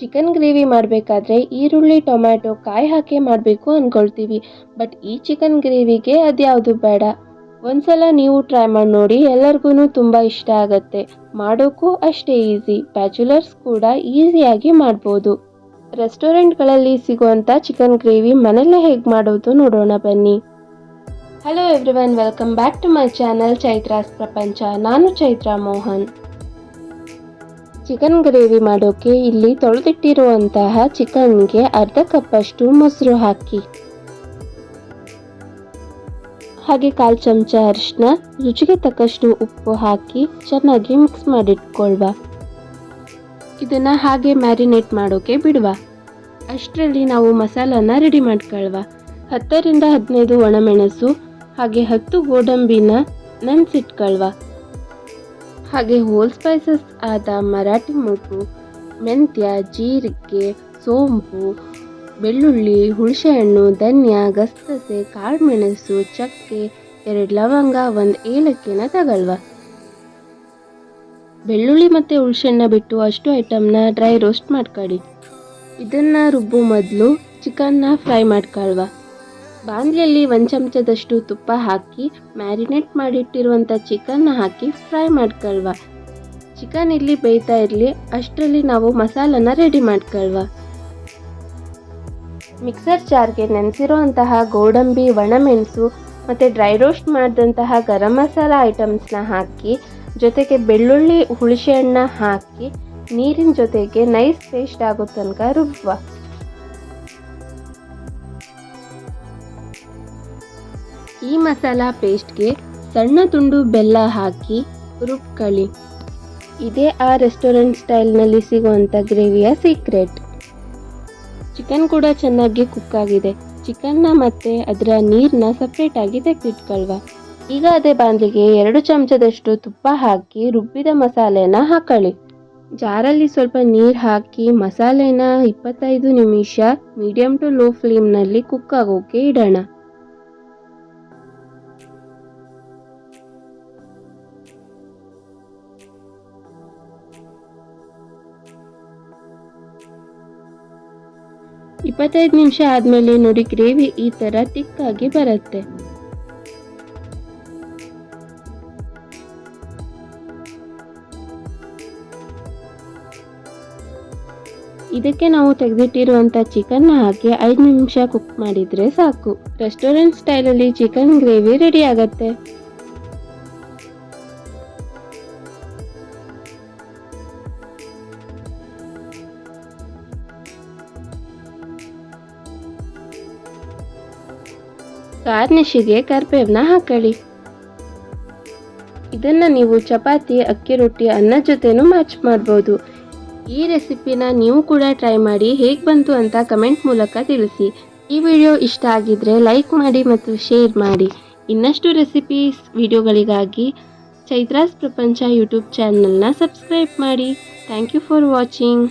Chicken gravy ಮಾಡಬೇಕಾದ್ರೆ ಈರುಳ್ಳಿ tomato ಕಾಯಿ ಹಾಕಿ ಮಾಡಬೇಕು ಅಂದ್ಕೊಳ್ತೀವಿ. ಬಟ್ ಈ ಚಿಕನ್ ಗ್ರೇವಿಗೆ ಅದ್ಯಾವುದು ಬೇಡ. ಒಂದ್ಸಲ ನೀವು ಟ್ರೈ ಮಾಡಿ ನೋಡಿ, ಎಲ್ಲರಿಗೂ ತುಂಬ ಇಷ್ಟ ಆಗುತ್ತೆ. ಮಾಡೋಕ್ಕೂ ಅಷ್ಟೇ ಈಸಿ, ಬ್ಯಾಚುಲರ್ಸ್ ಕೂಡ ಈಸಿಯಾಗಿ ಮಾಡ್ಬೋದು. ರೆಸ್ಟೋರೆಂಟ್ಗಳಲ್ಲಿ ಸಿಗುವಂಥ ಚಿಕನ್ ಗ್ರೇವಿ ಮನೆಯಲ್ಲೇ ಹೇಗೆ ಮಾಡೋದು ನೋಡೋಣ ಬನ್ನಿ. Hello everyone, welcome back to my channel Chaitra's Prapancha. ನಾನು ಚೈತ್ರಾ ಮೋಹನ್. ಚಿಕನ್ ಗ್ರೇವಿ ಮಾಡೋಕ್ಕೆ ಇಲ್ಲಿ ತೊಳೆದಿಟ್ಟಿರುವಂತಹ ಚಿಕನ್ಗೆ ಅರ್ಧ ಕಪ್ಪಷ್ಟು ಮೊಸರು ಹಾಕಿ, ಹಾಗೆ 1/4 ಚಮಚ ಅರಿಶಿನ, ರುಚಿಗೆ ತಕ್ಕಷ್ಟು ಉಪ್ಪು ಹಾಕಿ ಚೆನ್ನಾಗಿ ಮಿಕ್ಸ್ ಮಾಡಿಟ್ಕೊಳ್ವ. ಇದನ್ನ ಹಾಗೆ ಮ್ಯಾರಿನೇಟ್ ಮಾಡೋಕೆ ಬಿಡುವ. ಅಷ್ಟರಲ್ಲಿ ನಾವು ಮಸಾಲಾನ ರೆಡಿ ಮಾಡ್ಕೊಳ್ವ. 10 ರಿಂದ 15 ಒಣಮೆಣಸು, ಹಾಗೆ 10 ಗೋಡಂಬಿನ ನೆನೆಸಿಟ್ಕೊಳ್ವ. ಹಾಗೆ ಹೋಲ್ ಸ್ಪೈಸಸ್ ಆದ ಮರಾಠಿ ಮೊಗ್ಗು, ಮೆಂತ್ಯ, ಜೀರಿಗೆ, ಸೋಂಪು, ಬೆಳ್ಳುಳ್ಳಿ, ಹುಣಸೆಹಣ್ಣು, ಧನ್ಯ, ಗಸಗಸೆ, ಕಾಳುಮೆಣಸು, ಚಕ್ಕೆ, 2 ಲವಂಗ, 1 ಏಲಕ್ಕಿನ ತಗೊಳ್ವ. ಬೆಳ್ಳುಳ್ಳಿ ಮತ್ತು ಹುಣಸೆಹಣ್ಣ ಬಿಟ್ಟು ಅಷ್ಟು ಐಟಮ್ನ ಡ್ರೈ ರೋಸ್ಟ್ ಮಾಡ್ಕೊಳ್ಳಿ. ಇದನ್ನು ರುಬ್ಬೋ ಮೊದಲು ಚಿಕನ್ನ ಫ್ರೈ ಮಾಡ್ಕೊಳ್ವ. ಬಾಣಲೆಯಲ್ಲಿ 1 ಚಮಚದಷ್ಟು ತುಪ್ಪ ಹಾಕಿ ಮ್ಯಾರಿನೇಟ್ ಮಾಡಿಟ್ಟಿರುವಂಥ ಚಿಕನ್ನ ಹಾಕಿ ಫ್ರೈ ಮಾಡ್ಕೊಳ್ವ. ಚಿಕನ್ ಇಲ್ಲಿ ಬೇಯ್ತಾ ಇರಲಿ, ಅಷ್ಟರಲ್ಲಿ ನಾವು ಮಸಾಲನ ರೆಡಿ ಮಾಡ್ಕೊಳ್ವ. ಮಿಕ್ಸರ್ ಜಾರ್ಗೆ ನೆನೆಸಿರುವಂತಹ ಗೋಡಂಬಿ, ಒಣಮೆಣಸು ಮತ್ತು ಡ್ರೈ ರೋಸ್ಟ್ ಮಾಡಿದಂತಹ ಗರಂ ಮಸಾಲ ಐಟಮ್ಸ್ನ ಹಾಕಿ, ಜೊತೆಗೆ ಬೆಳ್ಳುಳ್ಳಿ, ಹುಣಸೆಹಣ್ಣ ಹಾಕಿ ನೀರಿನ ಜೊತೆಗೆ ನೈಸ್ ಪೇಸ್ಟ್ ಆಗೋ ತನಕ ರುಬ್ಬುವ. ಈ ಮಸಾಲ ಪೇಸ್ಟ್ಗೆ ಸಣ್ಣ ತುಂಡು ಬೆಲ್ಲ ಹಾಕಿ ರುಬ್ಕೊಳ್ಳಿ. ಇದೇ ಆ ರೆಸ್ಟೋರೆಂಟ್ ಸ್ಟೈಲ್ನಲ್ಲಿ ಸಿಗುವಂಥ ಗ್ರೇವಿಯ ಸೀಕ್ರೆಟ್. ಚಿಕನ್ ಕೂಡ ಚೆನ್ನಾಗಿ ಕುಕ್ ಆಗಿದೆ. ಚಿಕನ್ನ ಮತ್ತು ಅದರ ನೀರನ್ನ ಸಪ್ರೇಟಾಗಿ ತೆಗೆದಿಟ್ಕೊಳ್ವ. ಈಗ ಅದೇ ಬಾಣಲಿಗೆ 2 ಚಮಚದಷ್ಟು ತುಪ್ಪ ಹಾಕಿ ರುಬ್ಬಿದ ಮಸಾಲೆನ ಹಾಕೊಳ್ಳಿ. ಜಾರಲ್ಲಿ ಸ್ವಲ್ಪ ನೀರು ಹಾಕಿ ಮಸಾಲೆನ 25 ನಿಮಿಷ ಮೀಡಿಯಮ್ ಟು ಲೋ ಫ್ಲೇಮ್ನಲ್ಲಿ ಕುಕ್ ಆಗೋಕೆ ಇಡೋಣ. ಇಪ್ಪತ್ತೈದು ನಿಮಿಷ ಆದಮೇಲೆ ನೋಡಿ, ಗ್ರೇವಿ ಈ ಥರ ತಿಕ್ಕಾಗಿ ಬರುತ್ತೆ. ಇದಕ್ಕೆ ನಾವು ತೆಗೆದಿಟ್ಟಿರುವಂಥ ಚಿಕನ್ನ ಹಾಕಿ 5 ನಿಮಿಷ ಕುಕ್ ಮಾಡಿದರೆ ಸಾಕು. ರೆಸ್ಟೋರೆಂಟ್ ಸ್ಟೈಲಲ್ಲಿ ಚಿಕನ್ ಗ್ರೇವಿ ರೆಡಿ ಆಗುತ್ತೆ. ಗಾರ್ನಿಷಿಗೆ ಕರಿಬೇವನ್ನ ಹಾಕೊಳ್ಳಿ. ಇದನ್ನು ನೀವು ಚಪಾತಿ, ಅಕ್ಕಿ ರೊಟ್ಟಿ, ಅನ್ನದ ಜೊತೆನೂ ಮ್ಯಾಚ್ ಮಾಡ್ಬೋದು. ಈ ರೆಸಿಪಿನ ನೀವು ಕೂಡ ಟ್ರೈ ಮಾಡಿ, ಹೇಗೆ ಬಂತು ಅಂತ ಕಮೆಂಟ್ ಮೂಲಕ ತಿಳಿಸಿ. ಈ ವಿಡಿಯೋ ಇಷ್ಟ ಆಗಿದ್ರೆ ಲೈಕ್ ಮಾಡಿ ಮತ್ತು ಶೇರ್ ಮಾಡಿ. ಇನ್ನಷ್ಟು ರೆಸಿಪೀಸ್ ವಿಡಿಯೋಗಳಿಗಾಗಿ ಚೈತ್ರಾಸ್ ಪ್ರಪಂಚ ಯೂಟ್ಯೂಬ್ ಚಾನಲ್ನ ಸಬ್ಸ್ಕ್ರೈಬ್ ಮಾಡಿ. Thank you for watching.